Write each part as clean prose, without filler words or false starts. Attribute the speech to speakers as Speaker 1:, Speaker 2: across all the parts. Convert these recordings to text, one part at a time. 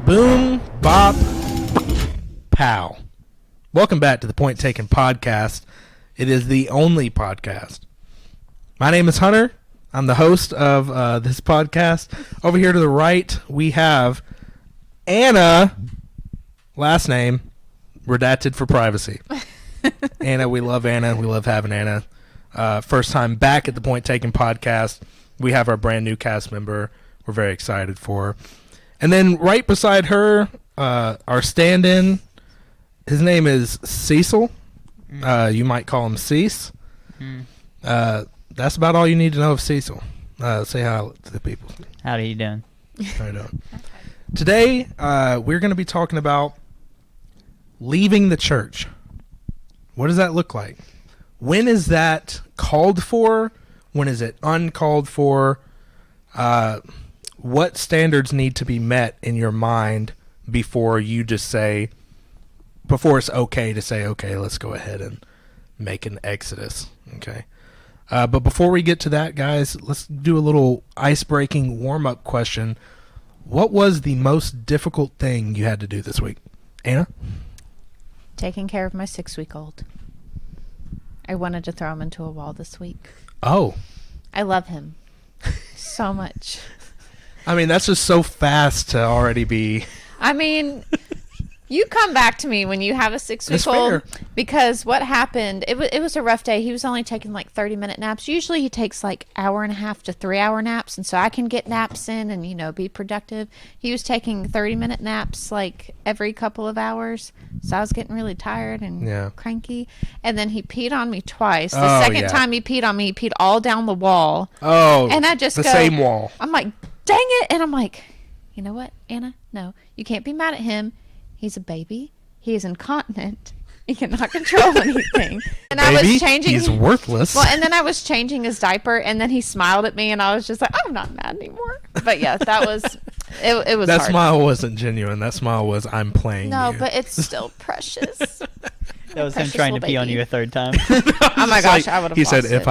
Speaker 1: Boom, bop, pow. Welcome back to the PointTaken Podcast. It is the only podcast. My name is Hunter. I'm the host of this podcast. Over here to the right, we have Anna, last name, redacted for privacy. Anna, we love Anna. We love having Anna. First time back at the PointTaken Podcast. We have our brand new cast member. We're very excited for her. And then right beside her, our stand-in, his name is Cecil. You might call him Cease. That's about all you need to know of Cecil. Say hi to the people.
Speaker 2: How are you doing?
Speaker 1: How you doing? Today, we're going to be talking about leaving the church. What does that look like? When is that called for? When is it uncalled for? What standards need to be met in your mind before you just say, before it's okay to say, okay, let's go ahead and make an exodus. Okay. But before we get to that, guys, let's do a little ice-breaking warm-up question. What was the most difficult thing you had to do this week? Anna?
Speaker 3: Taking care of my 6-week-old. I wanted to throw him into a wall this week.
Speaker 1: Oh.
Speaker 3: I love him so much.
Speaker 1: I mean, that's just so fast to already be...
Speaker 3: I mean, you come back to me when you have a 6-week-old because what happened, it was a rough day. He was only taking like 30-minute naps. Usually he takes like 1.5 to 3-hour naps, and so I can get naps in and, you know, be productive. He was taking 30-minute naps like every couple of hours, so I was getting really tired and cranky. And then he peed on me twice. The second time he peed on me, he peed all down the wall.
Speaker 1: Oh,
Speaker 3: and I just
Speaker 1: the same wall.
Speaker 3: I'm like, dang it. And I'm like, you know what, Anna? No, you can't be mad at him. He's a baby. He is incontinent. He cannot control anything. And
Speaker 1: baby,
Speaker 3: I was changing.
Speaker 1: He's worthless.
Speaker 3: Well, and then I was changing his diaper, and then he smiled at me, and I was just like, I'm not mad anymore. But yeah, that was, it was
Speaker 1: that
Speaker 3: hard.
Speaker 1: smile wasn't genuine. That smile was, I'm playing
Speaker 3: No,
Speaker 1: you.
Speaker 3: but it's still precious.
Speaker 2: That was him trying to pee on you a third time.
Speaker 3: Oh my gosh, I would have
Speaker 1: He
Speaker 3: lost
Speaker 1: said,
Speaker 3: it.
Speaker 1: if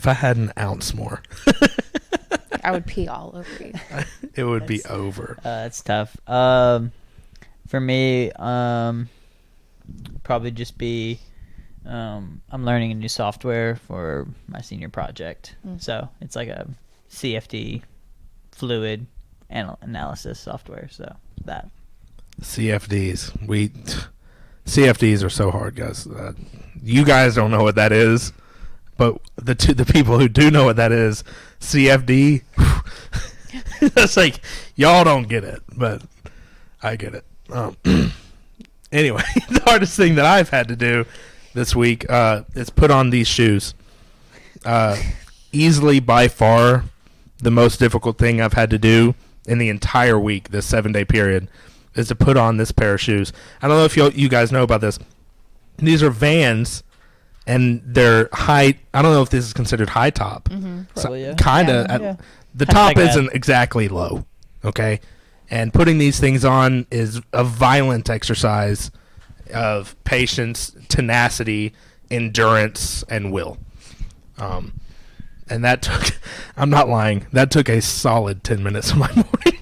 Speaker 1: I had an ounce more.
Speaker 3: I would pee all over you.
Speaker 1: It would be over.
Speaker 2: That's tough. For me, probably just be, I'm learning a new software for my senior project. So it's like a CFD fluid analysis software. So that.
Speaker 1: CFDs. CFDs are so hard, guys. You guys don't know what that is, but the people who do know what that is, CFD, that's like, y'all don't get it, but I get it. Anyway, the hardest thing that I've had to do this week is put on these shoes. Easily by far the most difficult thing I've had to do in the entire week, this 7-day period, is to put on this pair of shoes. I don't know if you guys know about this. These are Vans, and they're high. I don't know if this is considered high top.
Speaker 2: Probably, yeah.
Speaker 1: Kind of.
Speaker 2: Yeah.
Speaker 1: The top isn't exactly low, okay? And putting these things on is a violent exercise of patience, tenacity, endurance, and will. And that took, I'm not lying, that took a solid 10 minutes of my morning.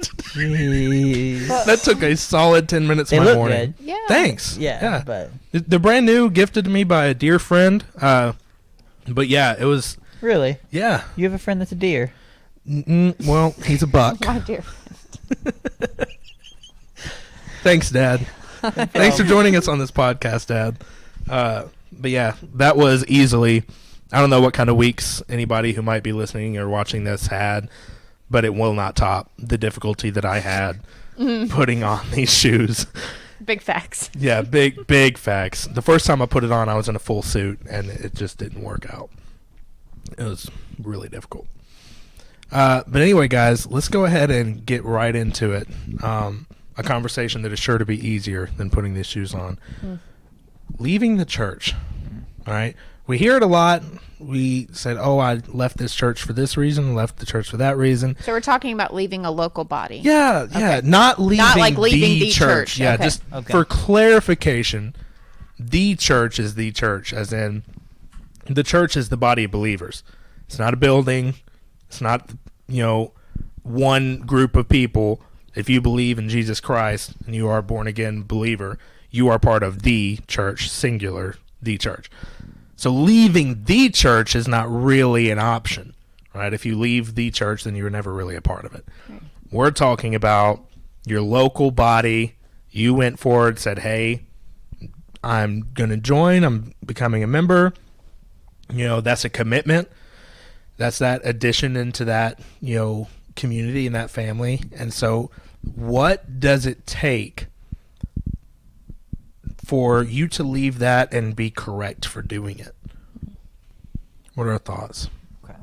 Speaker 1: That took a solid 10 minutes of my morning. They look
Speaker 2: good.
Speaker 3: Yeah.
Speaker 1: Thanks.
Speaker 2: Yeah. But
Speaker 1: they're brand new, gifted to me by a dear friend. But yeah, it was.
Speaker 2: Really?
Speaker 1: Yeah.
Speaker 2: You have a friend that's a deer.
Speaker 1: Well, he's a buck.
Speaker 3: My dear.
Speaker 1: Thanks, Dad. Thanks for joining us on this podcast, Dad. But yeah, that was easily, I don't know what kind of weeks anybody who might be listening or watching this had, but it will not top the difficulty that I had putting on these shoes.
Speaker 3: Big facts.
Speaker 1: Yeah, big facts. The first time I put it on, I was in a full suit, and it just didn't work out. It was really difficult. But anyway, guys, let's go ahead and get right into it. A conversation that is sure to be easier than putting these shoes on. Leaving the church. All right. We hear it a lot. We said, oh, I left this church for this reason, left the church for that reason.
Speaker 3: So we're talking about leaving a local body.
Speaker 1: Yeah. Okay. Not like leaving the church. Yeah,
Speaker 3: okay.
Speaker 1: Just for clarification, the church is the church, as in the church is the body of believers. It's not a building. It's not, one group of people. If you believe in Jesus Christ and you are a born again believer, you are part of the church, singular, the church. So leaving the church is not really an option, right? If you leave the church, then you were never really a part of it. Right. We're talking about your local body. You went forward, said, hey, I'm going to join. I'm becoming a member. That's a commitment. That's that addition into that, community and that family. And so what does it take for you to leave that and be correct for doing it? What are our thoughts?
Speaker 2: Okay.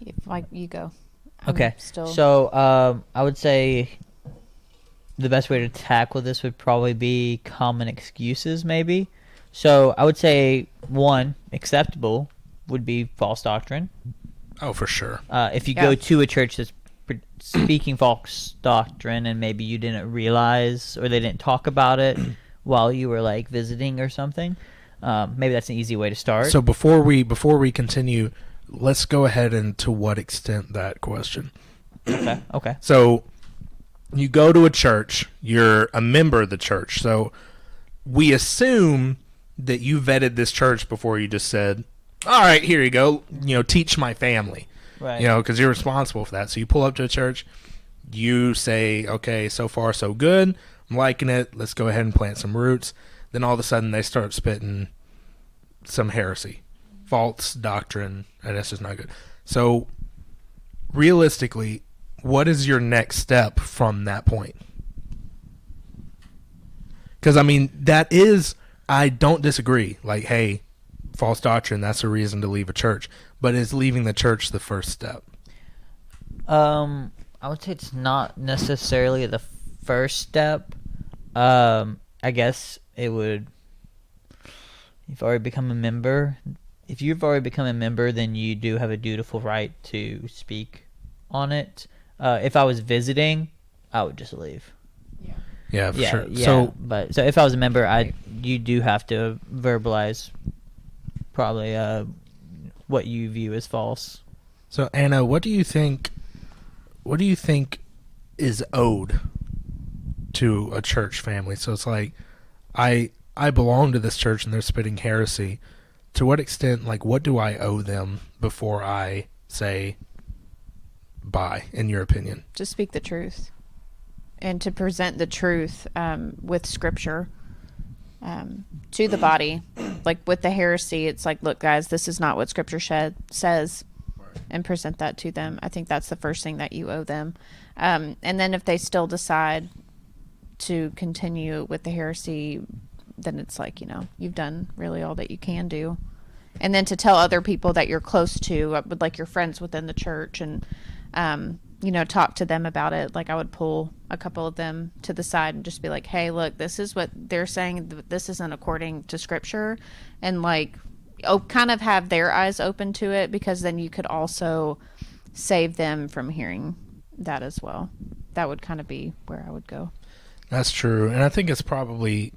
Speaker 3: If you go.
Speaker 2: Okay. So I would say the best way to tackle this would probably be common excuses, maybe. So I would say one acceptable would be false doctrine.
Speaker 1: Oh, for sure.
Speaker 2: If you go to a church that's speaking false doctrine and maybe you didn't realize or they didn't talk about it while you were like visiting or something, maybe that's an easy way to start.
Speaker 1: So before we continue, let's go ahead and to what extent that question.
Speaker 2: Okay.
Speaker 1: So you go to a church, you're a member of the church. So we assume that you vetted this church before you just said, all right, here you go, teach my family.
Speaker 2: Right.
Speaker 1: Because you're responsible for that. So you pull up to a church, you say, okay, so far so good. I'm liking it. Let's go ahead and plant some roots. Then all of a sudden they start spitting some heresy, false doctrine, and that's just not good. So realistically, what is your next step from that point? Because, I don't disagree. Like, hey, false doctrine, that's a reason to leave a church. But is leaving the church the first step?
Speaker 2: I would say it's not necessarily the first step. I guess it would... If you've already become a member, then you do have a dutiful right to speak on it. If I was visiting, I would just leave.
Speaker 1: Yeah, for sure.
Speaker 2: Yeah,
Speaker 1: so
Speaker 2: if I was a member, you do have to verbalize probably what you view as false.
Speaker 1: So Anna, what do you think is owed to a church family? So it's like I belong to this church and they're spitting heresy. To what extent, like, what do I owe them before I say bye, in your opinion?
Speaker 3: To speak the truth and to present the truth with scripture to the body. Like with the heresy, it's like, look, guys, this is not what scripture says, and present that to them. I think that's the first thing that you owe them. And then if they still decide to continue with the heresy, then it's like, you've done really all that you can do. And then to tell other people that you're close to, like your friends within the church, and talk to them about it. Like I would pull a couple of them to the side and just be like, hey, look, this is what they're saying. This isn't according to scripture. And like, kind of have their eyes open to it, because then you could also save them from hearing that as well. That would kind of be where I would go.
Speaker 1: That's true. And I think it's probably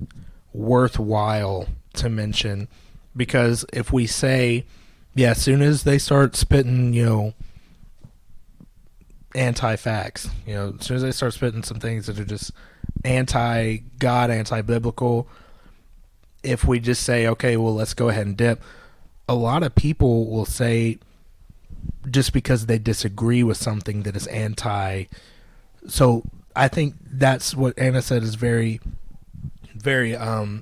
Speaker 1: worthwhile to mention, because if we say, as soon as they start spitting, anti-facts, as soon as they start spitting some things that are just anti-God, anti-biblical, if we just say, okay, well, let's go ahead and dip, a lot of people will say, just because they disagree with something that is anti. So I think that's what Anna said is very, very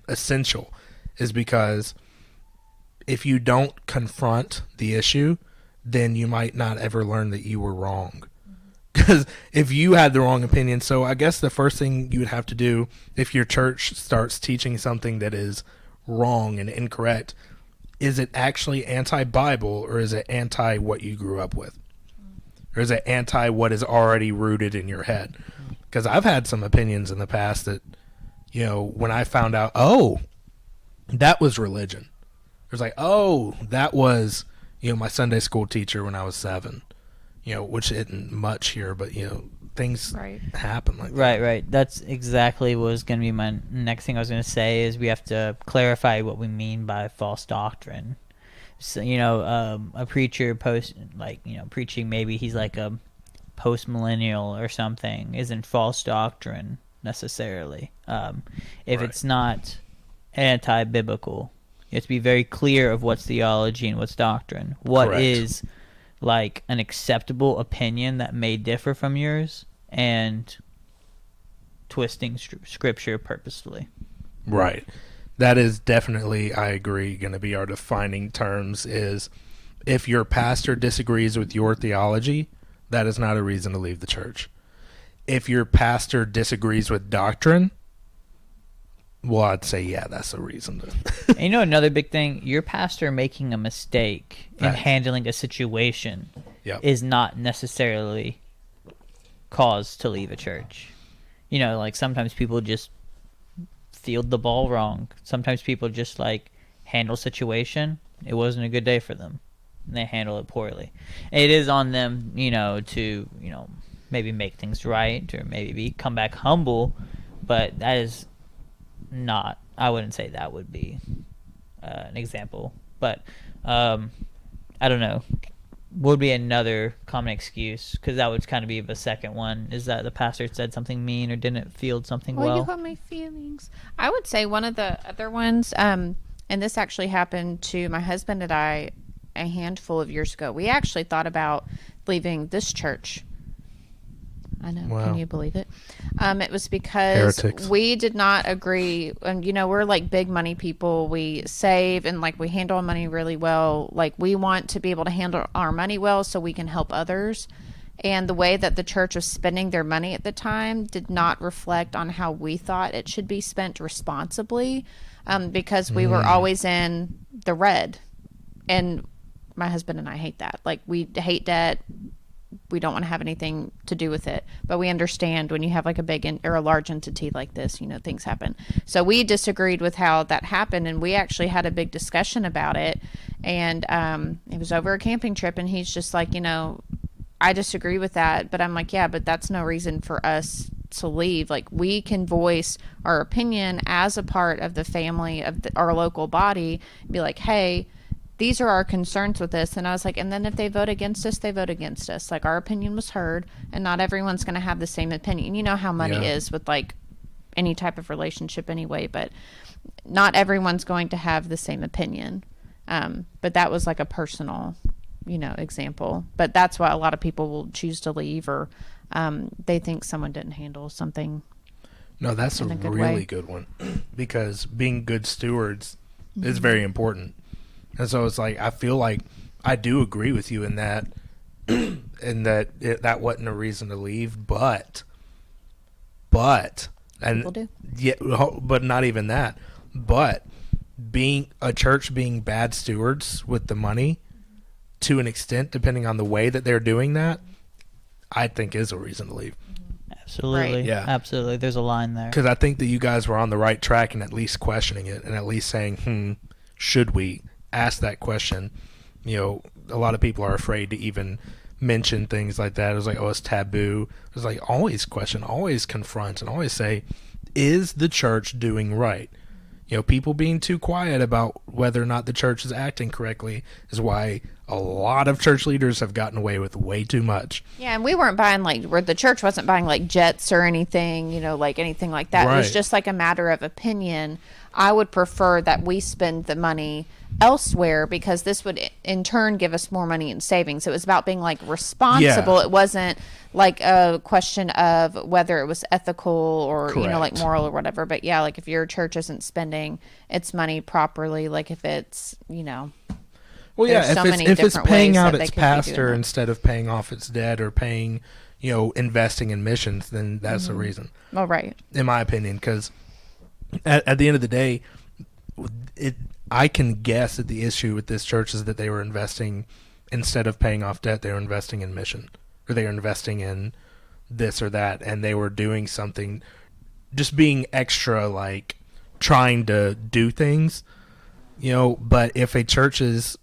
Speaker 1: essential, is because if you don't confront the issue, then you might not ever learn that you were wrong. Because if you had the wrong opinion, so I guess the first thing you would have to do if your church starts teaching something that is wrong and incorrect, is it actually anti-Bible, or is it anti what you grew up with? Or is it anti what is already rooted in your head? Because I've had some opinions in the past that, when I found out, oh, that was religion. It was like, oh, that was, my Sunday school teacher when I was 7. Which isn't much here, but, things happen like that.
Speaker 2: Right. That's exactly what was going to be my next thing I was going to say, is we have to clarify what we mean by false doctrine. so, a preacher preaching, maybe he's like a post-millennial or something, isn't false doctrine necessarily. If
Speaker 1: Right.
Speaker 2: it's not anti-biblical, you have to be very clear of what's theology and what's doctrine. What
Speaker 1: Correct.
Speaker 2: is like an acceptable opinion that may differ from yours, and twisting scripture purposefully.
Speaker 1: Right. That is definitely, I agree, going to be our defining terms. Is if your pastor disagrees with your theology, that is not a reason to leave the church. If your pastor disagrees with doctrine, well, I'd say, yeah, that's a reason to.
Speaker 2: And another big thing, your pastor making a mistake in
Speaker 1: Facts.
Speaker 2: handling a situation
Speaker 1: Yep.
Speaker 2: is not necessarily cause to leave a church. Like sometimes people just field the ball wrong. Sometimes people just like handle situation. It wasn't a good day for them, and they handle it poorly. It is on them, to maybe make things right, or maybe come back humble. But that is not. I wouldn't say that would be an example. But I don't know. Would be another common excuse, because that would kind of be the second one, is that the pastor said something mean or didn't field something well.
Speaker 3: You hurt my feelings. I would say one of the other ones, and this actually happened to my husband and I a handful of years ago. We actually thought about leaving this church. I know.
Speaker 1: Wow.
Speaker 3: Can you believe it? It was because
Speaker 1: Heretics.
Speaker 3: we did not agree. And, we're like big money people. We save and like we handle our money really well. Like we want to be able to handle our money well so we can help others. And the way that the church was spending their money at the time did not reflect on how we thought it should be spent responsibly, because we were always in the red. And my husband and I hate that. Like we hate debt. We don't want to have anything to do with it, but we understand when you have like a big or a large entity like this, things happen. So we disagreed with how that happened, and we actually had a big discussion about it. And it was over a camping trip, and he's just like, I disagree with that. But I'm like, yeah, but that's no reason for us to leave. Like we can voice our opinion as a part of the family of our local body, and be like, hey, these are our concerns with this. And I was like, and then if they vote against us, they vote against us. Like our opinion was heard, and not everyone's going to have the same opinion. You know how money is with like any type of relationship anyway, but not everyone's going to have the same opinion. But that was like a personal, example. But that's why a lot of people will choose to leave, or they think someone didn't handle something.
Speaker 1: No, that's a
Speaker 3: good
Speaker 1: really
Speaker 3: way.
Speaker 1: good one, because being good stewards is very important. And so it's like, I feel like I do agree with you in that, that wasn't a reason to leave, but, and
Speaker 3: People do.
Speaker 1: yeah, but not even that, but being a church being bad stewards with the money to an extent, depending on the way that they're doing that, I think is a reason to leave.
Speaker 2: Absolutely.
Speaker 3: Right.
Speaker 1: Yeah.
Speaker 2: Absolutely. There's a line there.
Speaker 1: Because I think that you guys were on the right track and at least questioning it, and at least saying, should we ask that question? A lot of people are afraid to even mention things like that. It was like, oh, it's taboo. It was like, always question, always confront, and always say, is the church doing right? People being too quiet about whether or not the church is acting correctly is why a lot of church leaders have gotten away with way too much.
Speaker 3: Yeah, and we weren't buying where the church wasn't buying like jets or anything, like anything like that. It was
Speaker 1: Right.
Speaker 3: just like a matter of opinion. I would prefer that we spend the money elsewhere, because this would in turn give us more money in savings. It was about being like responsible.
Speaker 1: Yeah.
Speaker 3: It wasn't like a question of whether it was ethical or like
Speaker 1: Correct.
Speaker 3: moral or whatever. But yeah, like if your church isn't spending its money properly, like if it's
Speaker 1: Well,
Speaker 3: There's
Speaker 1: yeah,
Speaker 3: so
Speaker 1: if
Speaker 3: many
Speaker 1: it's
Speaker 3: different
Speaker 1: paying
Speaker 3: ways
Speaker 1: out
Speaker 3: that they
Speaker 1: its
Speaker 3: could be doing
Speaker 1: pastor
Speaker 3: it.
Speaker 1: instead of paying off its debt or paying, investing in missions, then that's the reason,
Speaker 3: well, right.
Speaker 1: in my opinion. Because at the end of the day, I can guess that the issue with this church is that they were investing, instead of paying off debt, they were investing in mission, or they were investing in this or that, and they were doing something, just being extra, like trying to do things, but if a church is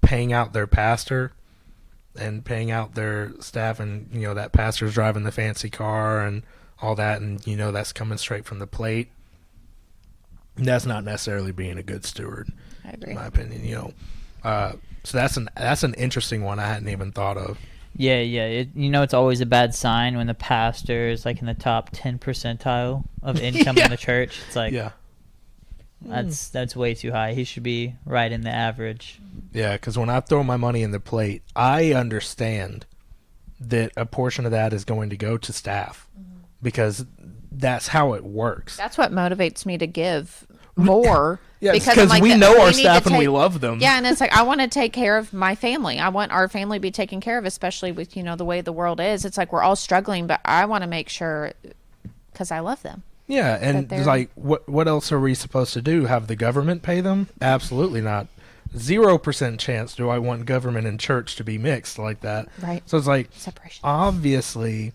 Speaker 1: paying out their pastor and paying out their staff, and that pastor's driving the fancy car and all that, and that's coming straight from the plate, that's not necessarily being a good steward,
Speaker 3: I agree.
Speaker 1: in my opinion. So that's an interesting one I hadn't even thought of.
Speaker 2: Yeah. It's always a bad sign when the pastor is like in the top 10 percentile of income in the church. It's like,
Speaker 1: Yeah.
Speaker 2: that's way too high. He should be right in the average.
Speaker 1: Yeah, because when I throw my money in the plate, I understand that a portion of that is going to go to staff because that's how it works.
Speaker 3: That's what motivates me to give more.
Speaker 1: Yeah,
Speaker 3: I'm
Speaker 1: because
Speaker 3: like,
Speaker 1: we know our
Speaker 3: need
Speaker 1: staff
Speaker 3: to
Speaker 1: and we
Speaker 3: take-
Speaker 1: love them.
Speaker 3: Yeah, and it's like I want to take care of my family. I want our family to be taken care of, especially with the way the world is. It's like we're all struggling, but I want to make sure because I love them.
Speaker 1: Yeah, and
Speaker 3: they're-
Speaker 1: like, what else are we supposed to do? Have the government pay them? Absolutely not. 0% chance do I want government and church to be mixed like that.
Speaker 3: Right.
Speaker 1: So it's like,
Speaker 3: Separation.
Speaker 1: obviously,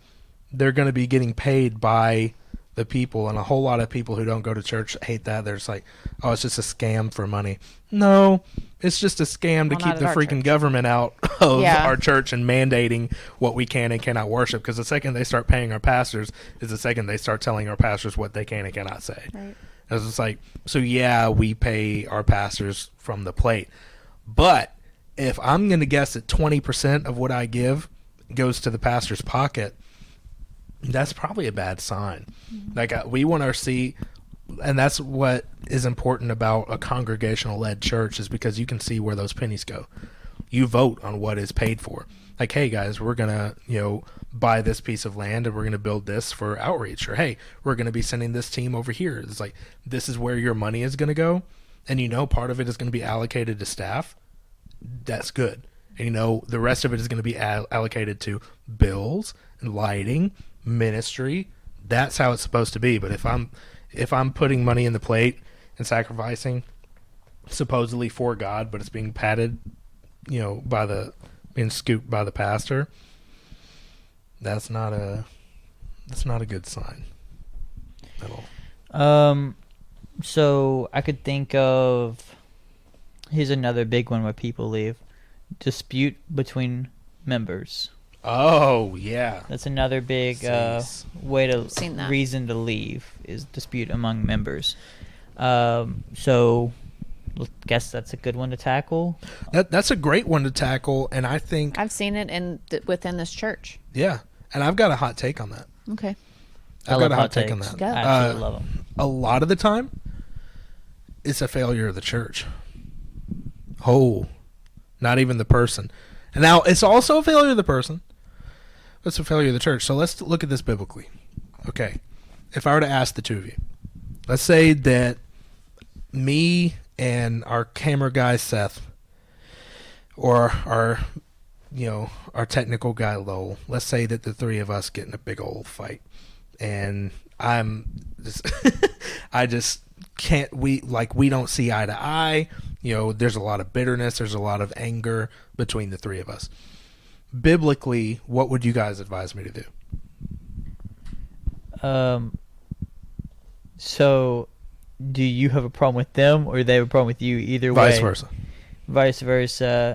Speaker 1: they're going to be getting paid by the people, and a whole lot of people who don't go to church hate that. They're just like, oh, it's just a scam for money. No, it's just a scam to
Speaker 3: Well,
Speaker 1: keep
Speaker 3: not
Speaker 1: the
Speaker 3: at our
Speaker 1: freaking
Speaker 3: church.
Speaker 1: government out of
Speaker 3: Yeah.
Speaker 1: our church and mandating what we can and cannot worship. Because the second they start paying our pastors is the second they start telling our pastors what they can and cannot say.
Speaker 3: Right.
Speaker 1: It's just like, so yeah, we pay our pastors from the plate. But if I'm going to guess that 20% of what I give goes to the pastor's pocket, that's probably a bad sign. Like, we want to see, and that's what is important about a congregational led church, is because you can see where those pennies go. You vote on what is paid for. Like, hey guys, we're going to, buy this piece of land and we're going to build this for outreach, or hey, we're going to be sending this team over here. It's like, this is where your money is going to go. And part of it is going to be allocated to staff. That's good. And the rest of it is going to be allocated to bills and lighting, ministry. That's how it's supposed to be. But if I'm putting money in the plate and sacrificing supposedly for God, but it's being padded, being scooped by the pastor, that's not a good sign at all.
Speaker 2: So I could think of, here's another big one where people leave: dispute between members.
Speaker 1: Oh yeah,
Speaker 2: That's another big
Speaker 1: Jeez.
Speaker 2: way
Speaker 3: Seen that.
Speaker 2: reason to leave is dispute among members. So I guess that's a good one to tackle.
Speaker 1: that's a great one to tackle, and I think
Speaker 3: I've seen it within this church.
Speaker 1: yeah, and I've got a hot take on that.
Speaker 3: Okay.
Speaker 2: I
Speaker 1: I've
Speaker 2: love
Speaker 1: got a
Speaker 2: hot
Speaker 1: hot take on
Speaker 2: takes.
Speaker 1: that.
Speaker 3: Go.
Speaker 2: I absolutely love them.
Speaker 1: A lot of the time, it's a failure of the church. Oh, not even the person. And now it's also a failure of the person, but it's a failure of the church. So let's look at this biblically. Okay. If I were to ask the two of you, let's say that me and our camera guy, Seth, or our technical guy, Lowell, let's say that the three of us get in a big old fight. And I just can't, we don't see eye to eye. There's a lot of bitterness. There's a lot of anger between the three of us. Biblically, what would you guys advise me to do?
Speaker 2: So do you have a problem with them, or they have a problem with you? Either way.
Speaker 1: Vice versa.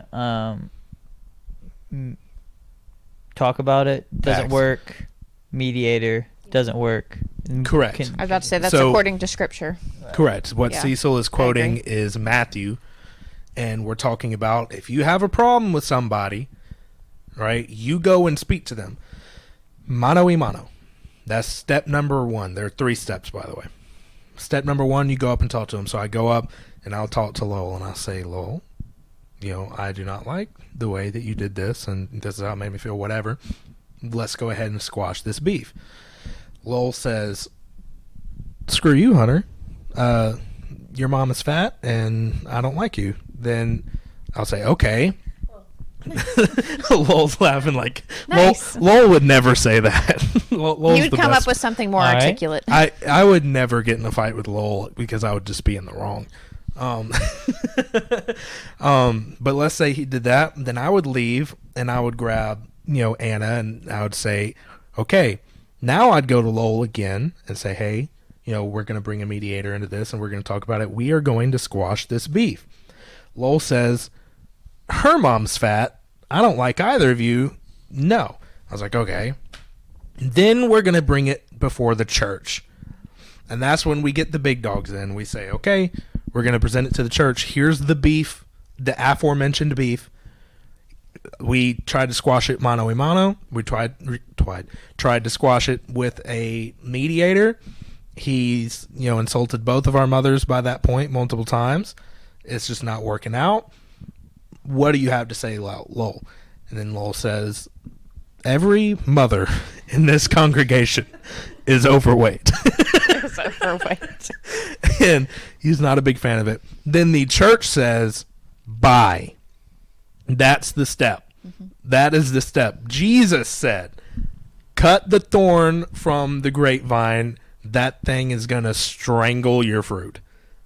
Speaker 2: Talk about it. Doesn't
Speaker 1: Facts.
Speaker 2: work. Mediator doesn't work.
Speaker 1: Correct.
Speaker 3: I was about to say that's
Speaker 1: So-
Speaker 3: according to scripture.
Speaker 1: Correct. What
Speaker 3: Yeah,
Speaker 1: Cecil is quoting
Speaker 3: agree.
Speaker 1: is Matthew, and we're talking about if you have a problem with somebody, right, you go and speak to them. Mano y mano. That's step number one. There are 3 steps, by the way. Step number 1, you go up and talk to them. So I go up and I'll talk to Lowell, and I'll say, Lowell, I do not like the way that you did this, and this is how it made me feel, whatever. Let's go ahead and squash this beef. Lowell says, screw you, Hunter. Your mom is fat and I don't like you. Then I'll say, okay. Lowell's laughing like,
Speaker 3: Nice.
Speaker 1: Lowell would never say that. Lowell's
Speaker 3: You would
Speaker 1: the
Speaker 3: come
Speaker 1: best.
Speaker 3: up with something more
Speaker 2: All right.
Speaker 3: articulate.
Speaker 1: I would never get in a fight with Lowell because I would just be in the wrong. But let's say he did that, then I would leave and I would grab, Anna, and I would say, okay, now I'd go to Lowell again and say, hey, we're going to bring a mediator into this and we're going to talk about it. We are going to squash this beef. Lowell says, her mom's fat. I don't like either of you. No. I was like, okay. Then we're going to bring it before the church. And that's when we get the big dogs in. We say, okay, we're going to present it to the church. Here's the beef the aforementioned beef. We tried to squash it mano a mano. We tried to squash it with a mediator. He's, insulted both of our mothers by that point multiple times. It's just not working out. What do you have to say, Lowell? And then Lowell says, every mother in this congregation is overweight.
Speaker 3: Is overweight.
Speaker 1: And he's not a big fan of it. Then the church says, bye. That's the step. Mm-hmm. That is the step. Jesus said, cut the thorn from the grapevine. That thing is going to strangle your fruit.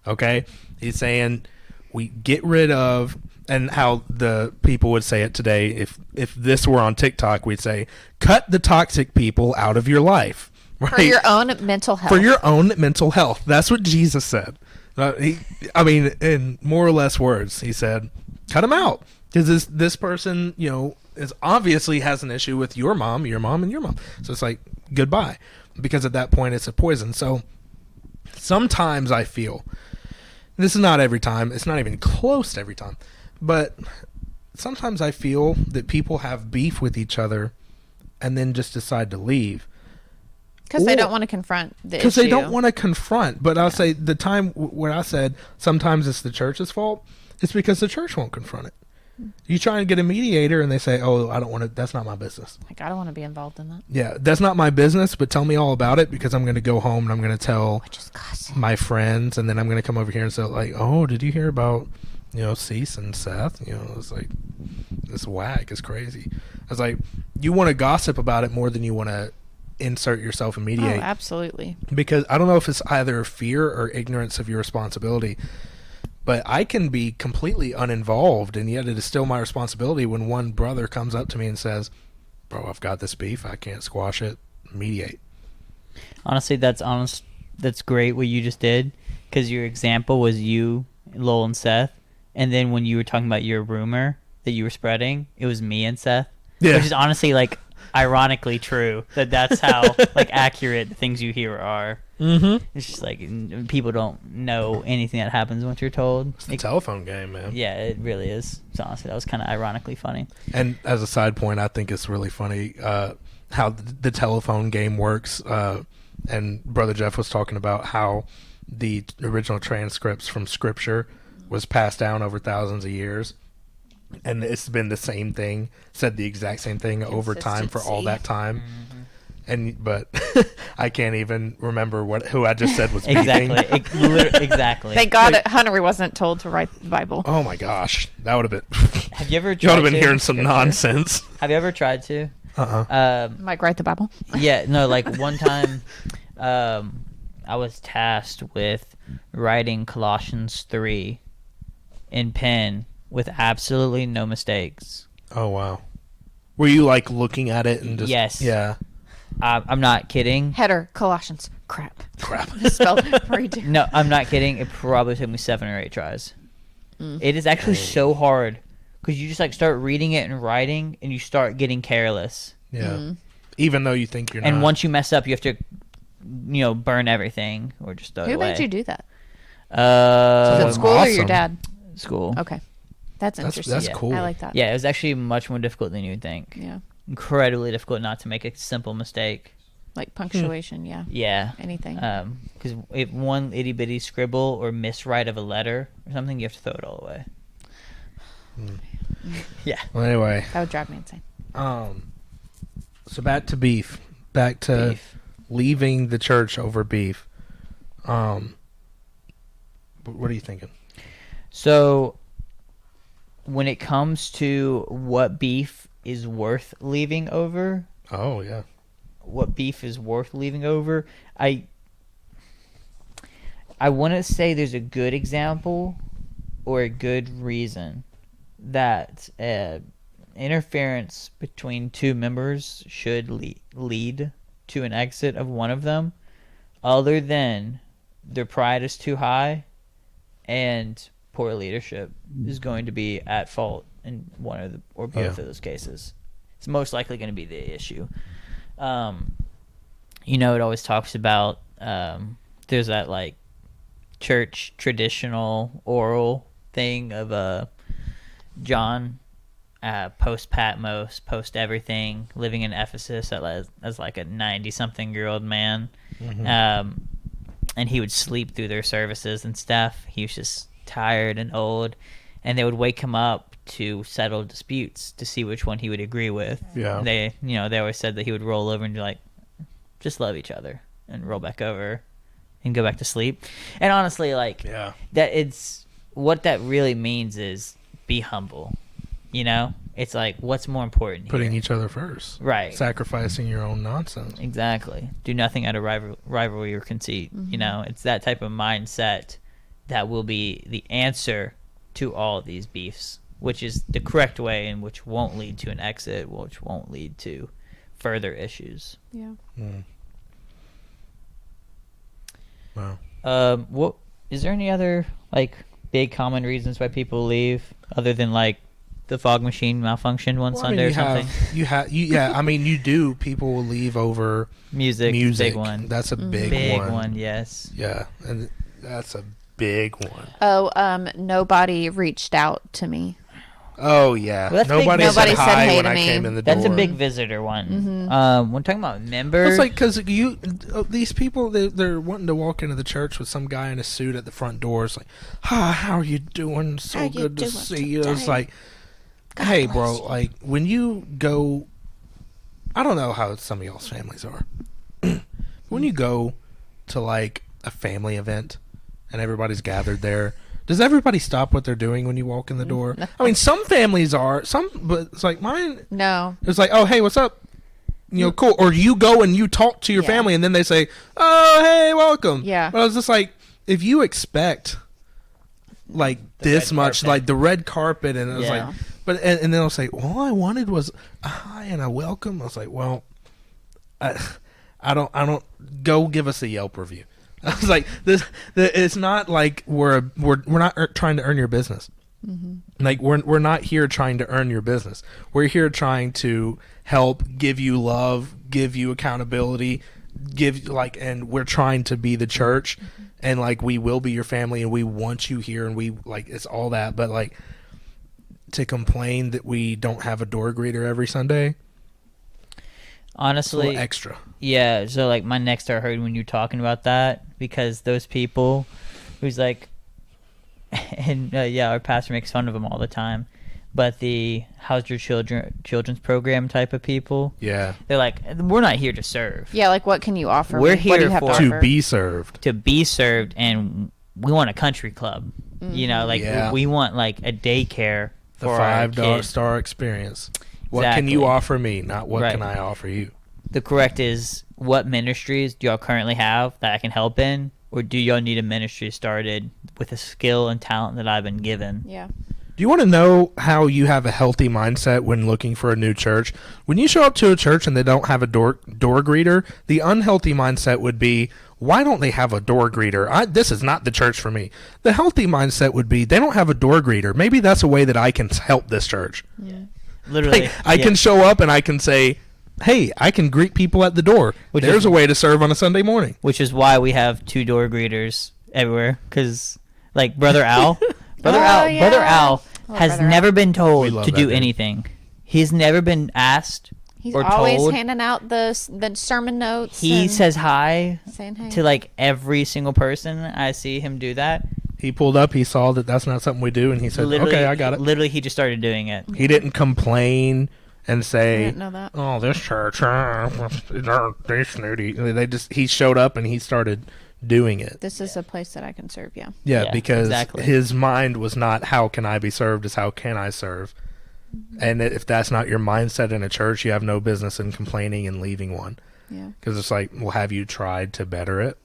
Speaker 1: Okay? He's saying we get rid of, and how the people would say it today, if this were on TikTok, we'd say, cut the toxic people out of your life. Right?
Speaker 3: For your own mental health.
Speaker 1: For your own mental health. That's what Jesus said. In more or less words, he said, cut them out. Because this person, is obviously has an issue with your mom, and your mom. So it's like, goodbye. Because at that point, it's a poison. So sometimes I feel, this is not every time, it's not even close to every time, but sometimes I feel that people have beef with each other and then just decide to leave.
Speaker 3: Because they don't want to confront the issue.
Speaker 1: Because they don't want to confront. But I'll say the time where I said sometimes it's the church's fault, it's because the church won't confront it. You try and get a mediator and they say, oh, I don't want to, that's not my business.
Speaker 3: Like, I don't want to be involved in that.
Speaker 1: Yeah, that's not my business, but tell me all about it because I'm going to go home and I'm going to tell my friends, and then I'm going to come over here and say, like, oh, did you hear about, Cease and Seth? It's like, this whack is crazy. I was like, you want to gossip about it more than you want to insert yourself and mediate.
Speaker 3: Oh, absolutely.
Speaker 1: Because I don't know if it's either fear or ignorance of your responsibility. But I can be completely uninvolved, and yet it is still my responsibility when one brother comes up to me and says, bro, I've got this beef. I can't squash it. Mediate.
Speaker 2: Honestly, that's great what you just did, because your example was you, Lowell, and Seth. And then when you were talking about your rumor that you were spreading, it was me and Seth. Yeah. Which is honestly, ironically true. That's how, accurate the things you hear are. Mm-hmm. It's just people don't know anything that happens once you're told.
Speaker 1: It's the telephone game, man.
Speaker 2: Yeah, it really is. So honestly, that was kind of ironically funny.
Speaker 1: And as a side point, I think it's really funny how the telephone game works. And Brother Jeff was talking about how the original transcripts from Scripture was passed down over thousands of years. And it's been the same thing, said the exact same thing over time for all that time. Mm-hmm. But I can't even remember who I just said was
Speaker 2: exactly. Exactly.
Speaker 3: Thank God Hunter wasn't told to write the Bible.
Speaker 1: Oh my gosh, that would have been.
Speaker 2: Have you ever?
Speaker 1: You would have been hearing some nonsense.
Speaker 2: Have you ever tried to?
Speaker 3: Write the Bible?
Speaker 2: Yeah, no. One time, I was tasked with writing Colossians 3 in pen with absolutely no mistakes.
Speaker 1: Oh wow. Were you looking at it and just?
Speaker 2: Yes.
Speaker 1: Yeah.
Speaker 2: I'm not kidding.
Speaker 3: Header, Colossians. Crap.
Speaker 1: Spelled
Speaker 3: redo.
Speaker 2: No, I'm not kidding. It probably took me 7 or 8 tries. It is actually so hard because you just start reading it and writing, and you start getting careless.
Speaker 1: Yeah. Even though you think you're not.
Speaker 2: And once you mess up, you have to, burn everything or just throw it away.
Speaker 3: Who made you do that?
Speaker 2: Was
Speaker 3: it school or your dad?
Speaker 2: School.
Speaker 3: Okay. That's interesting.
Speaker 1: That's cool.
Speaker 3: I like that.
Speaker 2: Yeah, it was actually much more difficult than you would think.
Speaker 3: Yeah.
Speaker 2: Incredibly difficult not to make a simple mistake.
Speaker 3: Like punctuation, yeah.
Speaker 2: Yeah.
Speaker 3: Anything.
Speaker 2: Because if one itty bitty scribble or miswrite of a letter or something, you have to throw it all away. Yeah.
Speaker 1: Well, anyway.
Speaker 3: That would drive me insane.
Speaker 1: So back to beef. Back to leaving the church over beef. What are you thinking?
Speaker 2: So, when it comes to what beef is worth leaving over.
Speaker 1: Oh, yeah.
Speaker 2: What beef is worth leaving over. I wouldn't say there's a good example or a good reason that interference between two members should lead to an exit of one of them, other than their pride is too high and poor leadership is going to be at fault in one of the or both of those cases. It's most likely going to be the issue. It always talks about there's that church traditional oral thing of John, post Patmos, post everything, living in Ephesus as like a 90-something-year-old man. And he would sleep through their services and stuff. He was just tired and old, and they would wake him up to settle disputes to see which one he would agree with.
Speaker 1: Yeah.
Speaker 2: They always said that he would roll over and be like, just love each other, and roll back over and go back to sleep. And honestly, like,
Speaker 1: Yeah.
Speaker 2: that it's what that really means is be humble. You know, it's like, what's more important here?
Speaker 1: Putting each other first.
Speaker 2: Right.
Speaker 1: Sacrificing your own nonsense.
Speaker 2: Exactly. Do nothing out of rivalry or conceit. You know, it's that type of mindset that will be the answer to all these beefs, which is the correct way and which won't lead to an exit, which won't lead to further issues.
Speaker 3: Yeah.
Speaker 1: Wow.
Speaker 2: What is there any other like big common reasons why people leave other than like the fog machine malfunctioned one Sunday or something?
Speaker 1: Yeah, I mean, you do. People will leave over
Speaker 2: Music. Big one.
Speaker 1: That's a big one.
Speaker 2: Yes.
Speaker 1: Yeah, and that's a big one.
Speaker 3: Oh, nobody reached out to me.
Speaker 1: Oh, yeah.
Speaker 2: Well, that's
Speaker 1: Nobody
Speaker 2: big.
Speaker 1: said
Speaker 3: Nobody said
Speaker 1: hi
Speaker 3: hey
Speaker 1: when
Speaker 3: to
Speaker 1: I
Speaker 3: me.
Speaker 1: came in the door.
Speaker 2: That's a big visitor one. We're talking about members.
Speaker 1: It's like, because these people, they're wanting to walk into the church with some guy in a suit at the front door. It's like, hi, how are you doing? So
Speaker 3: How you
Speaker 1: good to
Speaker 3: doing
Speaker 1: see you. It's
Speaker 3: today?
Speaker 1: like,
Speaker 3: God
Speaker 1: hey,
Speaker 3: bless
Speaker 1: bro,
Speaker 3: you.
Speaker 1: like, when you go, I don't know how some of y'all's families are. When you go to, like, a family event and everybody's gathered there, does everybody stop what they're doing when you walk in the door? I mean, some families are, but it's like mine.
Speaker 3: No.
Speaker 1: It's like, oh, hey, what's up? You know, cool. Or you go and you talk to your
Speaker 3: Yeah.
Speaker 1: family, and then they say, oh, hey, welcome.
Speaker 3: Yeah.
Speaker 1: But I was just like, if you expect, like, this
Speaker 2: red
Speaker 1: much,
Speaker 2: carpet.
Speaker 1: like, the red carpet, and it was
Speaker 3: Yeah.
Speaker 1: like, but, and then I'll say, all I wanted was a hi and a welcome. I was like, well, I don't, go give us a Yelp review. I was like, it's not like we're not trying to earn your business. Like we're not here trying to earn your business. We're here trying to help, give you love, give you accountability, and we're trying to be the church, and like we will be your family, and we want you here, and we like it's all that. But like to complain that we don't have a door greeter every Sunday, it's a
Speaker 2: Honestly,
Speaker 1: little extra.
Speaker 2: yeah. So like my next I heard when you were talking about that, because those people who's like, and yeah, our pastor makes fun of them all the time, but the how's your children's program type of people,
Speaker 1: Yeah,
Speaker 2: they're like, we're not here to serve.
Speaker 3: Yeah, like what can you offer?
Speaker 2: We're
Speaker 3: me? What do you
Speaker 2: here
Speaker 3: have
Speaker 2: for-
Speaker 3: to
Speaker 1: to
Speaker 3: offer?
Speaker 1: be served.
Speaker 2: To be served, and we want a country club. You know, like
Speaker 1: Yeah.
Speaker 2: we want like a daycare
Speaker 1: The
Speaker 2: for our kids.
Speaker 1: $5 experience. What can you
Speaker 2: Exactly.
Speaker 1: offer me? Not what
Speaker 2: Right.
Speaker 1: can I offer you?
Speaker 2: The correct is, what ministries do y'all currently have that I can help in, or do y'all need a ministry started with a skill and talent that I've been given?
Speaker 3: Yeah.
Speaker 1: Do you want to know how you have a healthy mindset when looking for a new church? When you show up to a church and they don't have a door greeter, the unhealthy mindset would be, why don't they have a door greeter? This is not the church for me. The healthy mindset would be, they don't have a door greeter. Maybe that's a way that I can help this church.
Speaker 2: Literally,
Speaker 1: Like, I can show up and I can say, hey, I can greet people at the door.
Speaker 2: Which
Speaker 1: There's
Speaker 2: is-
Speaker 1: a way to serve on a Sunday morning.
Speaker 2: which is why we have 2 door greeters everywhere. Because, like, Brother Al, Brother Al
Speaker 3: Love
Speaker 2: has
Speaker 3: Brother Al.
Speaker 2: never been
Speaker 1: We
Speaker 2: told
Speaker 1: love
Speaker 2: to
Speaker 1: that
Speaker 2: do
Speaker 1: dude.
Speaker 2: anything. He's never been asked
Speaker 3: He's
Speaker 2: or
Speaker 3: always
Speaker 2: told.
Speaker 3: handing out the sermon notes.
Speaker 2: He
Speaker 3: and
Speaker 2: says hi
Speaker 3: saying hey.
Speaker 2: to like every single person. I see him do that.
Speaker 1: He pulled up, he saw that that's not something we do, and he said,
Speaker 2: Literally,
Speaker 1: okay, I got it.
Speaker 2: Literally, he just started doing it.
Speaker 1: He didn't complain and
Speaker 3: I
Speaker 1: say,
Speaker 3: didn't know that.
Speaker 1: oh, this church, they snooty. He showed up and he started doing it.
Speaker 3: This is a place that I can serve. Yeah.
Speaker 1: Yeah,
Speaker 2: Yeah,
Speaker 1: because
Speaker 2: exactly.
Speaker 1: his mind was not how can I be served, is how can I serve. And if that's not your mindset in a church, you have no business in complaining and leaving one.
Speaker 3: Yeah.
Speaker 1: Because it's like, well, have you tried to better it?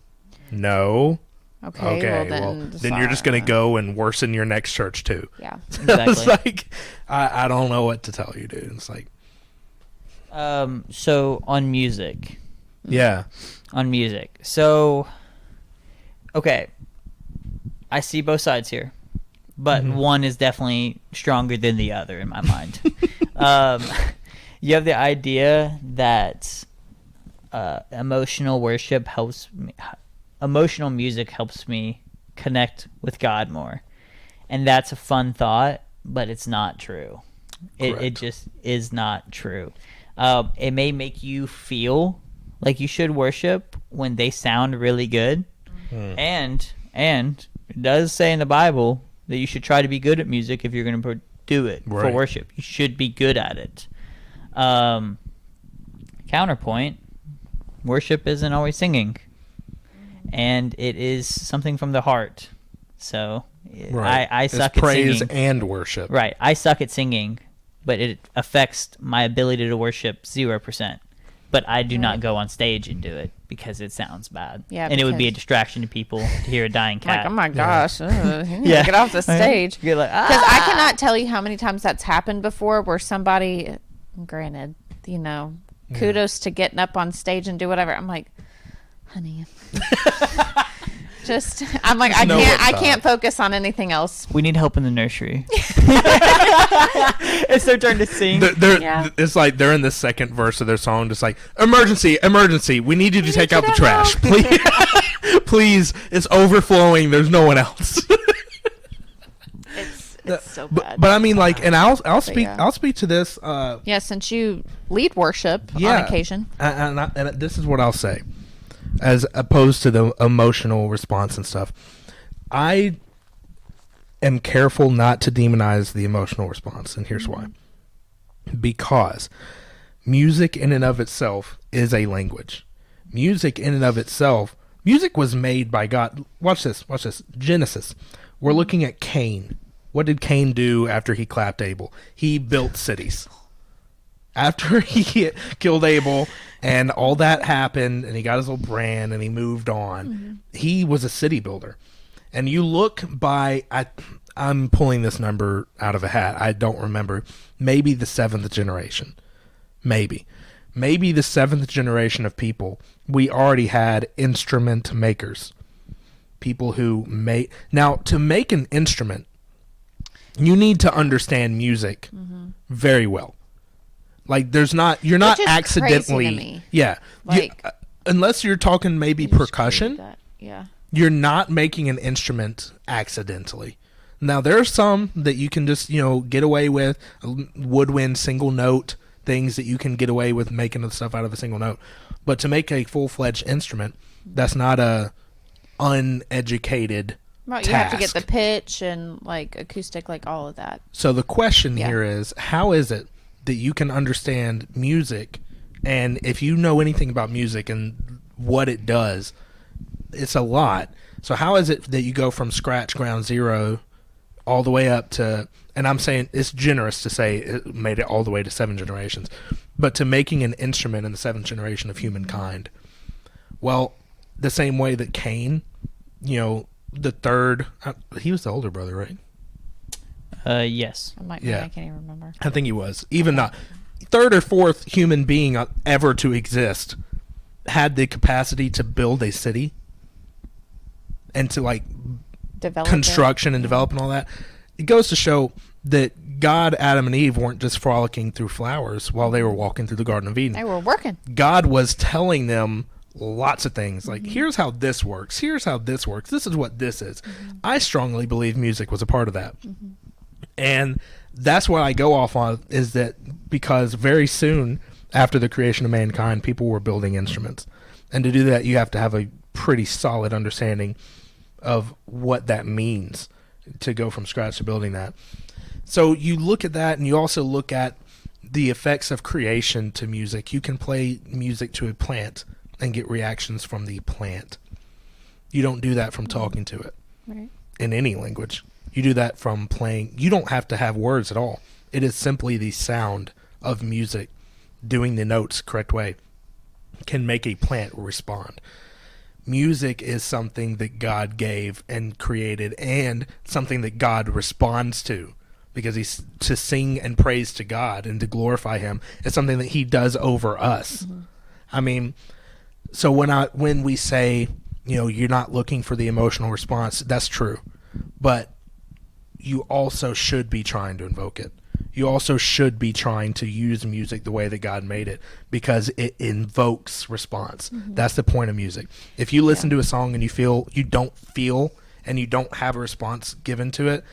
Speaker 1: No.
Speaker 3: Okay.
Speaker 1: Well, then you're just going to go and worsen your next church too.
Speaker 3: Yeah.
Speaker 2: Exactly.
Speaker 1: It's like, I don't know what to tell you, dude. It's like,
Speaker 2: So on music,
Speaker 1: yeah.
Speaker 2: So, okay, I see both sides here, but one is definitely stronger than the other in my mind. You have the idea that emotional music helps me connect with God more, and that's a fun thought. but it's not true.
Speaker 1: Correct.
Speaker 2: It just is not true. It may make you feel like you should worship when they sound really good, and it does say in the Bible that you should try to be good at music if you're going to do it for
Speaker 1: Right.
Speaker 2: worship. You should be good at it. Counterpoint, worship isn't always singing, and it is something from the heart. So
Speaker 1: Right.
Speaker 2: I
Speaker 1: It's
Speaker 2: suck at
Speaker 1: praise
Speaker 2: singing.
Speaker 1: and worship.
Speaker 2: Right. I suck at singing, but it affects my ability to worship 0%. But I do not go on stage and do it because it sounds bad.
Speaker 3: Yeah,
Speaker 2: and it would be a
Speaker 3: because-
Speaker 2: distraction to people to hear a dying
Speaker 3: I'm like,
Speaker 2: cat.
Speaker 3: oh my gosh,
Speaker 2: Yeah.
Speaker 3: get off the stage.
Speaker 2: You're like,
Speaker 3: Because I cannot tell you how many times that's happened before where somebody, granted, kudos to getting up on stage and do whatever. I'm like, honey, I'm like,
Speaker 1: Just know what's
Speaker 3: I
Speaker 1: up.
Speaker 3: can't focus on anything else.
Speaker 2: We need help in the nursery. It's their turn to sing.
Speaker 3: Yeah.
Speaker 1: It's like they're in the second verse of their song, just like, emergency, emergency, we need you to take out the
Speaker 3: to
Speaker 1: trash.
Speaker 3: help.
Speaker 1: Please, please, it's overflowing. There's no one else.
Speaker 3: It's so bad.
Speaker 1: But I mean, like, and I'll speak
Speaker 3: yeah.
Speaker 1: I'll speak to this.
Speaker 3: Yeah, since you lead worship
Speaker 1: Yeah.
Speaker 3: on occasion.
Speaker 1: And this is what I'll say, as opposed to the emotional response and stuff. I am careful not to demonize the emotional response, and here's why. Because music in and of itself is a language. Music in and of itself, music was made by God. Watch this. Genesis. We're looking at Cain. What did Cain do after he clapped Abel? He built cities. After he killed Abel and all that happened and he got his little brand and he moved on, he was a city builder. And you look by, I'm pulling this number out of a hat. I don't remember. Maybe the 7th generation. Maybe the 7th generation of people, we already had instrument makers. People who make... Now, to make an instrument, you need to understand music very well. Like, you're not
Speaker 3: Which is
Speaker 1: accidentally...
Speaker 3: crazy to me.
Speaker 1: Yeah.
Speaker 3: Like-
Speaker 1: unless you're talking maybe percussion,
Speaker 3: Yeah.
Speaker 1: you're not making an instrument accidentally. Now, there are some that you can just, get away with, woodwind, single note, things that you can get away with making the stuff out of a single note. But to make a full-fledged instrument, that's not a uneducated
Speaker 3: Well, you have to get
Speaker 1: task.
Speaker 3: the pitch and like acoustic, like all of that.
Speaker 1: So the question
Speaker 3: Yeah.
Speaker 1: here is, how is it that you can understand music, and if you know anything about music and what it does, it's a lot. So how is it that you go from scratch, ground zero, all the way up to, and I'm saying it's generous to say it made it all the way to 7 generations, but to making an instrument in the 7th generation of humankind? Well, the same way that Cain, the third, he was the older brother, right?
Speaker 2: Yes.
Speaker 3: I
Speaker 1: Yeah.
Speaker 3: can't even remember.
Speaker 1: I think he was. Even not third or fourth human being ever to exist had the capacity to build a city and to like
Speaker 3: Develop
Speaker 1: construction and develop and all that. It goes to show that God, Adam, and Eve weren't just frolicking through flowers while they were walking through the Garden of Eden.
Speaker 3: They were working.
Speaker 1: God was telling them lots of things, like, here's how this works, here's how this works, this is what this is. I strongly believe music was a part of that. And that's what I go off on, is that because very soon after the creation of mankind, people were building instruments. And to do that, you have to have a pretty solid understanding of what that means to go from scratch to building that. So you look at that, and you also look at the effects of creation to music. You can play music to a plant and get reactions from the plant. You don't do that from talking to it
Speaker 3: Right.
Speaker 1: in any language. You do that from playing. You don't have to have words at all. It is simply the sound of music doing the notes correct way can make a plant respond. Music is something that God gave and created, and something that God responds to, because he's to sing and praise to God and to glorify him is something that he does over us. I mean, so when we say, you're not looking for the emotional response, that's true. But you also should be trying to invoke it. You also should be trying to use music the way that God made it, because it invokes response. That's the point of music. If you listen to a song and you don't feel and you don't have a response given to it,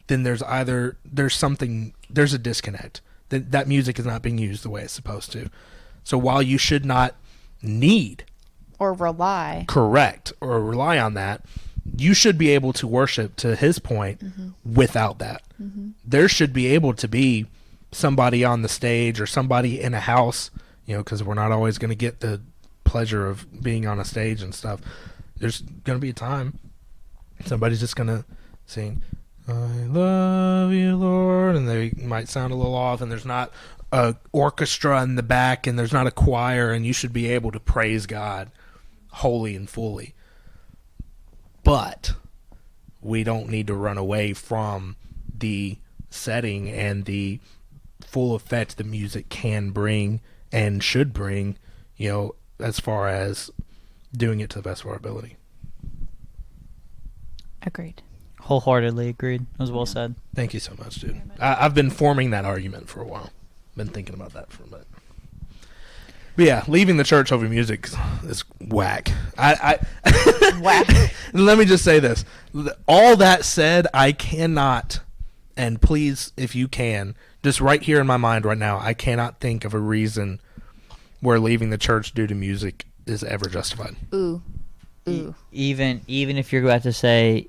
Speaker 1: then there's a disconnect. That music is not being used the way it's supposed to. So while you should not need
Speaker 3: or rely
Speaker 1: on that, you should be able to worship, to his point, without that. There should be able to be somebody on the stage or somebody in a house, because we're not always going to get the pleasure of being on a stage and stuff. There's going to be a time somebody's just going to sing, I love you, Lord, and they might sound a little off, and there's not a orchestra in the back, and there's not a choir, and you should be able to praise God wholly and fully. But we don't need to run away from the setting and the full effect the music can bring and should bring, as far as doing it to the best of our ability.
Speaker 3: Agreed.
Speaker 2: Wholeheartedly agreed. That was well said.
Speaker 1: Thank you so much, dude. I've been forming that argument for a while. Been thinking about that for a bit. But yeah, leaving the church over music is whack.
Speaker 3: Whack.
Speaker 1: Let me just say this. All that said, I cannot, and please, if you can, just right here in my mind right now, I cannot think of a reason where leaving the church due to music is ever justified.
Speaker 3: Ooh.
Speaker 2: Even if you're about to say,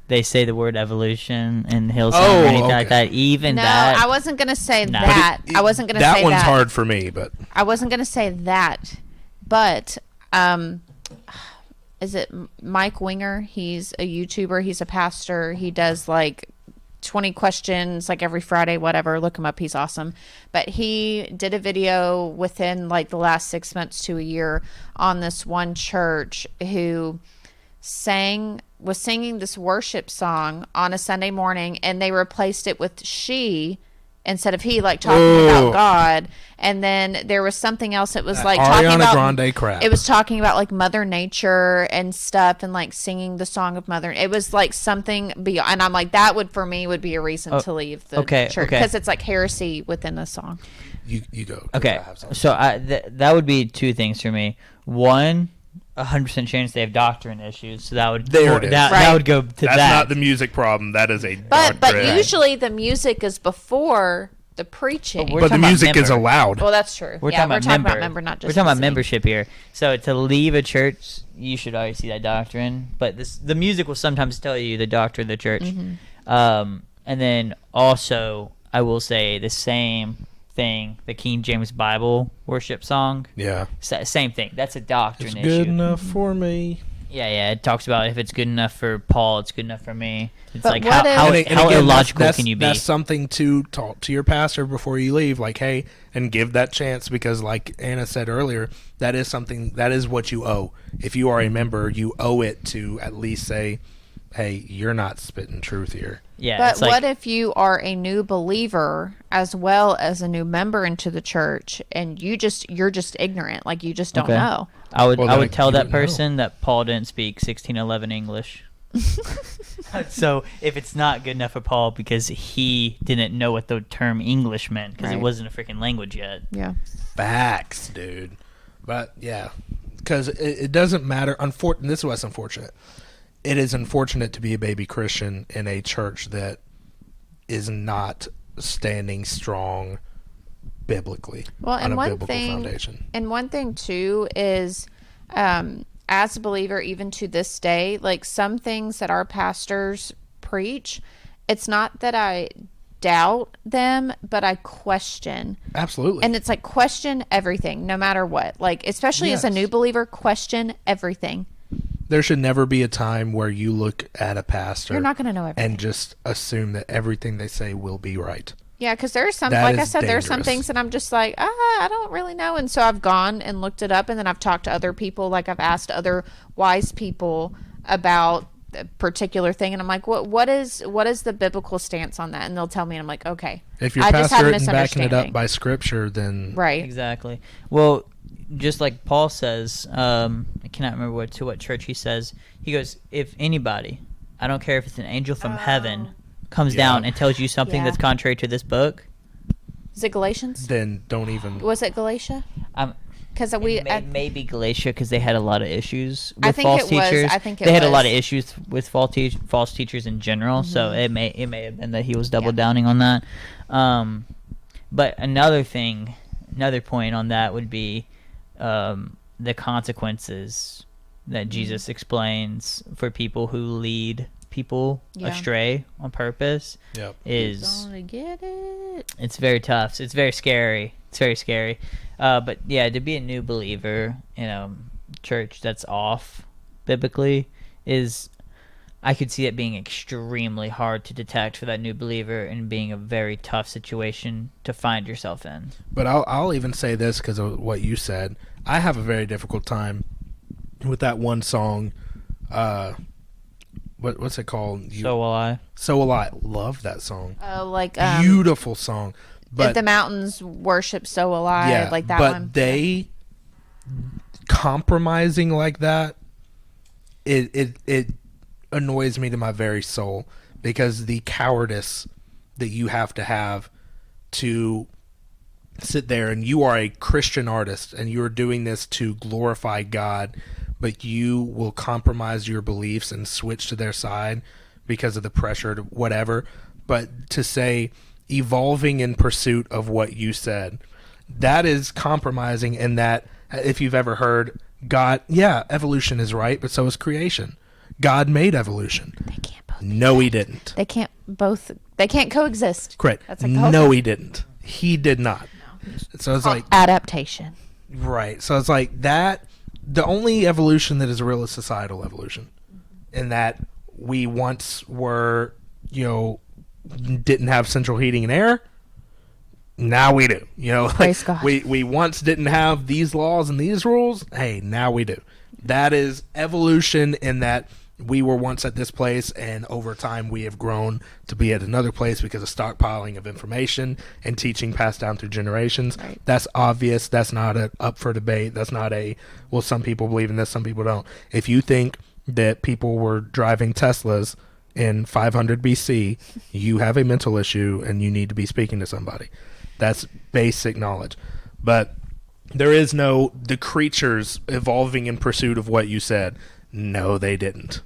Speaker 2: they say the word evolution and Hillsong or anything like that.
Speaker 3: I wasn't gonna say that. I wasn't gonna say that.
Speaker 1: That one's hard for me, but
Speaker 3: I wasn't gonna say that. But is it Mike Winger? He's a YouTuber. He's a pastor. He does like 20 questions like every Friday, whatever. Look him up. He's awesome. But he did a video within like the last 6 months to a year on this one church who was singing this worship song on a Sunday morning, and they replaced it with she instead of he, like talking about God. And then there was something else that was like talking about
Speaker 1: Grande crap.
Speaker 3: It was talking about like Mother Nature and stuff, and like singing the song of Mother. It was like something beyond, and I'm like, that would for me would be a reason to leave the church, because it's like heresy within a song.
Speaker 1: You go.
Speaker 2: Okay, so that would be two things for me. One, 100% chance they have doctrine issues, so that would that would go to that.
Speaker 1: That's not the music problem. That is a
Speaker 3: but usually the music is before the preaching.
Speaker 1: But the music is allowed.
Speaker 3: Well, that's true.
Speaker 2: We're talking about
Speaker 3: member, not just.
Speaker 2: We're talking about membership here. So to leave a church, you should always see that doctrine. But the music will sometimes tell you the doctrine of the church. And then also, I will say the same thing, the King James Bible worship song.
Speaker 1: Yeah.
Speaker 2: Same thing. That's a doctrine issue.
Speaker 1: It's good enough for me.
Speaker 2: Yeah. It talks about if it's good enough for Paul, it's good enough for me. It's
Speaker 3: but
Speaker 2: like how illogical can you be?
Speaker 1: That's something to talk to your pastor before you leave. Like, hey, and give that chance, because like Anna said earlier, that is what you owe. If you are a member, you owe it to at least say, hey, you're not spitting truth here.
Speaker 2: Yeah,
Speaker 3: but what if you are a new believer as well as a new member into the church, and you're just ignorant, like you just don't know?
Speaker 2: I would tell that person that Paul didn't speak 1611 English. So if it's not good enough for Paul because he didn't know what the term English meant, because it wasn't a freaking language yet.
Speaker 3: Yeah.
Speaker 1: Facts, dude. But yeah, because it doesn't matter. This is what's unfortunate. It is unfortunate to be a baby Christian in a church that is not standing strong biblically on a biblical foundation.
Speaker 3: And one thing too is, as a believer, even to this day, like some things that our pastors preach, it's not that I doubt them, but I question.
Speaker 1: Absolutely.
Speaker 3: And it's like, question everything, no matter what. Like, especially as a new believer, question everything.
Speaker 1: There should never be a time where you look at a pastor.
Speaker 3: You're not going to know everything.
Speaker 1: And just assume that everything they say will be right.
Speaker 3: Yeah, because there's some, like I said, there's some things that I'm just like, I don't really know. And so I've gone and looked it up, and then I've talked to other people. Like I've asked other wise people about a particular thing, and I'm like, what is the biblical stance on that? And they'll tell me, and I'm like, okay.
Speaker 1: If your pastor isn't backing it up by scripture, then
Speaker 3: right,
Speaker 2: exactly. Well, just like Paul says, I cannot remember what church he says. He goes, if anybody, I don't care if it's an angel from heaven, comes down and tells you something that's contrary to this book.
Speaker 3: Is it Galatians?
Speaker 1: Then don't even.
Speaker 3: Was it Galatia? because
Speaker 2: maybe Galatia, because they had a lot of issues with
Speaker 3: I think
Speaker 2: false
Speaker 3: it was.
Speaker 2: teachers.
Speaker 3: I think
Speaker 2: they had a lot
Speaker 3: was.
Speaker 2: of issues with false teachers in general. So it may have been that he was double downing on that. But another point on that would be the consequences that Jesus explains for people who lead people astray on purpose.
Speaker 1: Yep.
Speaker 3: Is gonna get it.
Speaker 2: It's very tough. It's very scary. But yeah, to be a new believer in a church that's off biblically I could see it being extremely hard to detect for that new believer and being a very tough situation to find yourself in.
Speaker 1: But I'll even say this because of what you said. I have a very difficult time with that one song. What's it called?
Speaker 2: So will I.
Speaker 1: So will I. Love that song.
Speaker 3: Beautiful
Speaker 1: song.
Speaker 3: But if the mountains worship, so will I.
Speaker 1: Yeah,
Speaker 3: Like that
Speaker 1: but
Speaker 3: one.
Speaker 1: They compromising like that. It annoys me to my very soul because the cowardice that you have to sit there, and you are a Christian artist and you're doing this to glorify God, but you will compromise your beliefs and switch to their side because of the pressure to whatever. But to say evolving in pursuit of what you said, that is compromising. In that, if you've ever heard God, evolution is right, but so is creation. God made evolution.
Speaker 3: They can't both.
Speaker 1: No, he didn't.
Speaker 3: They can't both. They can't coexist.
Speaker 1: Correct.
Speaker 3: That's like
Speaker 1: no, he didn't. He did not. So it's like
Speaker 3: adaptation.
Speaker 1: Right. So it's like that. The only evolution that is real is societal evolution, in that we once were, didn't have central heating and air. Now we do.
Speaker 3: Praise God.
Speaker 1: We once didn't have these laws and these rules. Hey, now we do. That is evolution, in that we were once at this place, and over time we have grown to be at another place because of stockpiling of information and teaching passed down through generations.
Speaker 3: Right.
Speaker 1: That's obvious. That's not up for debate. That's not some people believe in this, some people don't. If you think that people were driving Teslas in 500 BC, you have a mental issue and you need to be speaking to somebody. That's basic knowledge. But there is the creatures evolving in pursuit of what you said. No, they didn't.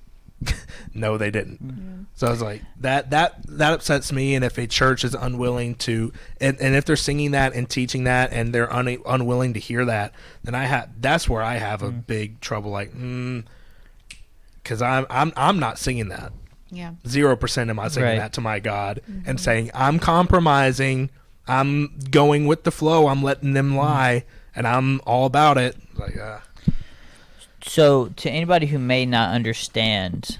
Speaker 1: No, they didn't. Mm-hmm. So I was like, that upsets me. And if a church is unwilling to, and if they're singing that and teaching that, and they're unwilling to hear that, then that's where I have a big trouble. Like, because I'm not singing that.
Speaker 3: Yeah.
Speaker 1: 0% am I singing that to my God and saying I'm compromising. I'm going with the flow. I'm letting them lie, and I'm all about it. Like,
Speaker 2: So, to anybody who may not understand,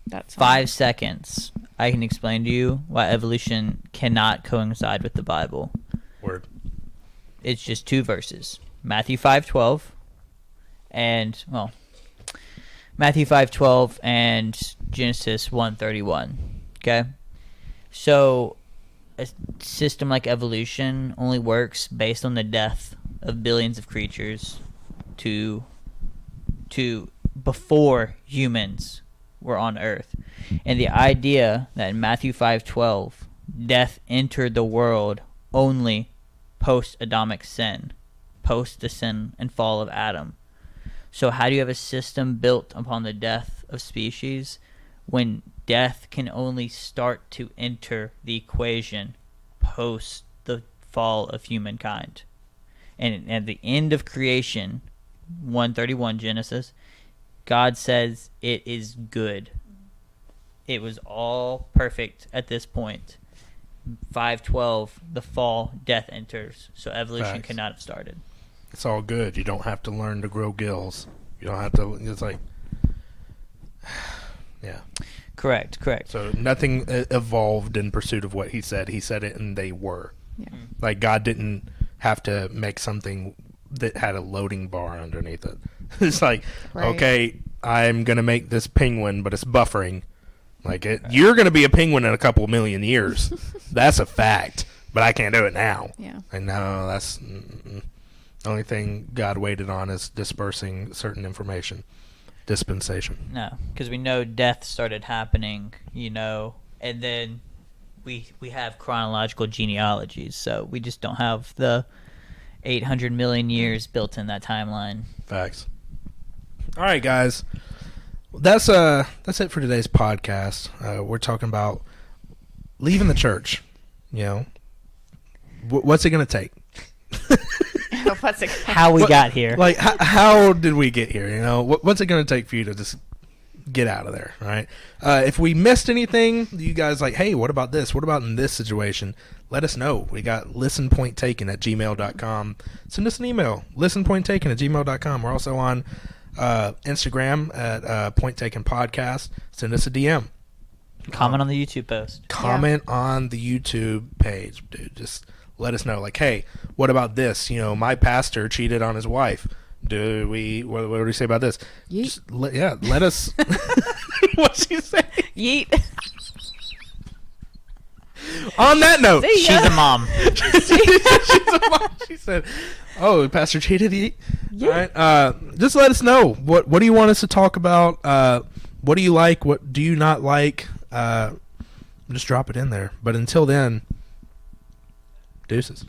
Speaker 3: that's
Speaker 2: 5 seconds, I can explain to you why evolution cannot coincide with the Bible.
Speaker 1: Word.
Speaker 2: It's just 2 verses. Matthew 5:12 and, Matthew 5:12 and Genesis 1:31. Okay? So, a system like evolution only works based on the death of billions of creatures to before humans were on earth. And the idea that in Matthew 5:12 death entered the world only post Adamic sin, post the sin and fall of Adam. So how do you have a system built upon the death of species when death can only start to enter the equation post the fall of humankind? And at the end of creation, 1:31 Genesis, God says it is good. It was all perfect at this point. 5:12, the fall, death enters. So evolution
Speaker 1: Facts.
Speaker 2: cannot have started.
Speaker 1: It's all good. You don't have to learn to grow gills. You don't have to. It's like, yeah.
Speaker 2: Correct.
Speaker 1: So nothing evolved in pursuit of what he said. He said it, and they were.
Speaker 3: Yeah.
Speaker 1: Like, God didn't have to make something that had a loading bar underneath it. It's like, okay, I'm gonna make this penguin, but it's buffering. Like, you're gonna be a penguin in a couple million years. That's a fact. But I can't do it now.
Speaker 3: Yeah.
Speaker 1: And no, that's the only thing God waited on is dispersing certain information. Dispensation.
Speaker 2: No, because we know death started happening, and then we have chronological genealogies, so we just don't have the 800 million years built in that timeline.
Speaker 1: Facts. All right, guys. That's it for today's podcast. We're talking about leaving the church. You know, what's it going to take?
Speaker 3: What's it?
Speaker 2: How we got here.
Speaker 1: Like, how did we get here? You know, what's it going to take for you to just get out of there, right? If we missed anything, you guys like, hey, what about this? What about in this situation? Let us know. We got listenpointtaken@gmail.com. Send us an email, listenpointtaken@gmail.com. We're also on Instagram at PointTaken Podcast. Send us a DM.
Speaker 2: Comment on the YouTube post.
Speaker 1: Comment on the YouTube page, dude. Just let us know. Like, hey, what about this? You know, my pastor cheated on his wife. What do we say about this?
Speaker 3: Yeet.
Speaker 1: Just let us. What'd she say?
Speaker 3: Yeet.
Speaker 1: On that note,
Speaker 2: She's a mom.
Speaker 1: she's a mom. She said, "Oh, Pastor cheated." All right. Just let us know. What do you want us to talk about? What do you like? What do you not like? Just drop it in there. But until then, deuces.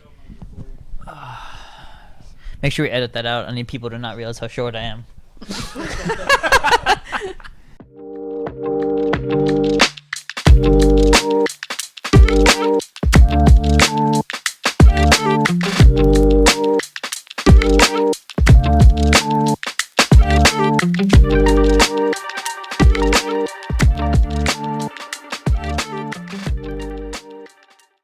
Speaker 2: Make sure we edit that out. I need people to not realize how short I am.